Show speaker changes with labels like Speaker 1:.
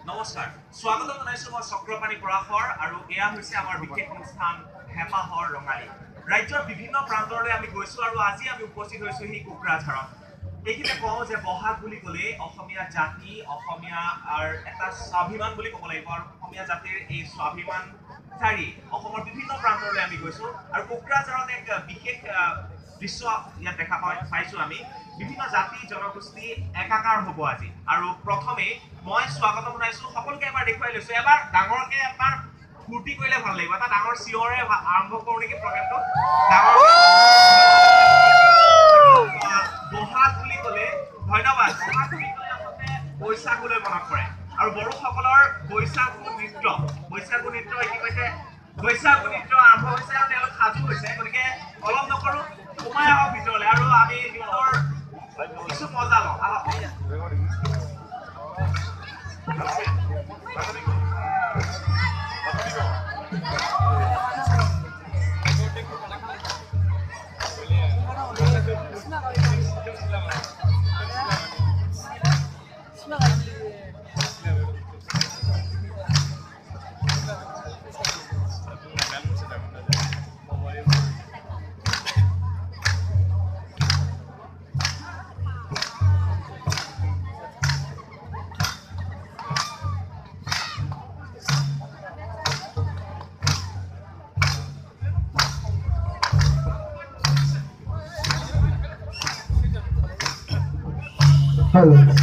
Speaker 1: নমস্কাৰ স্বাগতম জনাইছো মই চক্ৰপাণী পৰাশৰ আৰু এয়া হৈছে আমাৰ বিশেষ অনুষ্ঠান হেঁপাহৰ ৰঙালী ৰাজ্যৰ বিভিন্ন প্ৰান্তৰলৈ আমি গৈছো আৰু আজি আমি উপস্থিত হৈছো এই কোকৰাঝাৰত এইখিনিতে কওঁ যে বহাগ বুলি ক'লে অসমীয়া জাতি অসমীয়াৰ এটা স্বাভিমান বুলি ক'ব লাগিব আৰু অসমীয়া জাতিৰ এই স্বাভিমান চাৰি অসমৰ বিভিন্ন প্ৰান্তৰলৈ আমি গৈছো আৰু কোকৰাঝাৰত এক বিশেষ দৃশ্য ইয়াত দেখা পাইছো আমি বিভিন্ন জাতি জনগোষ্ঠী একাকাৰ হ'ব আজি আৰু প্ৰথমে মই স্বাগতম জনাইছো সকলোকে এবাৰ দেখুৱাই লৈছো এবাৰ ডাঙৰকে এবাৰ ফূৰ্তি কৰিলে ভাল লাগিব এটা ডাঙৰ চিঞৰে আৰম্ভ কৰো নেকি প্ৰগ্ৰামটো ডাঙৰ বহাগ বুলি ক'লে ধন্যবাদ বহাগ বুলি ক'লে আচলতে বৈশাগুলৈ মনত পৰে আৰু বড়োসকলৰ বৈশাগু নৃত্য ইতিমধ্যে বৈশাগু নৃত্য আৰম্ভ হৈছে আৰু তেওঁলোক সাজু হৈছে গতিকে অলপ নকৰো সোমাই আহক ভিতৰলৈ আৰু আমি সিহঁতৰ কিছু মজা লওঁ আহক
Speaker 2: Hello.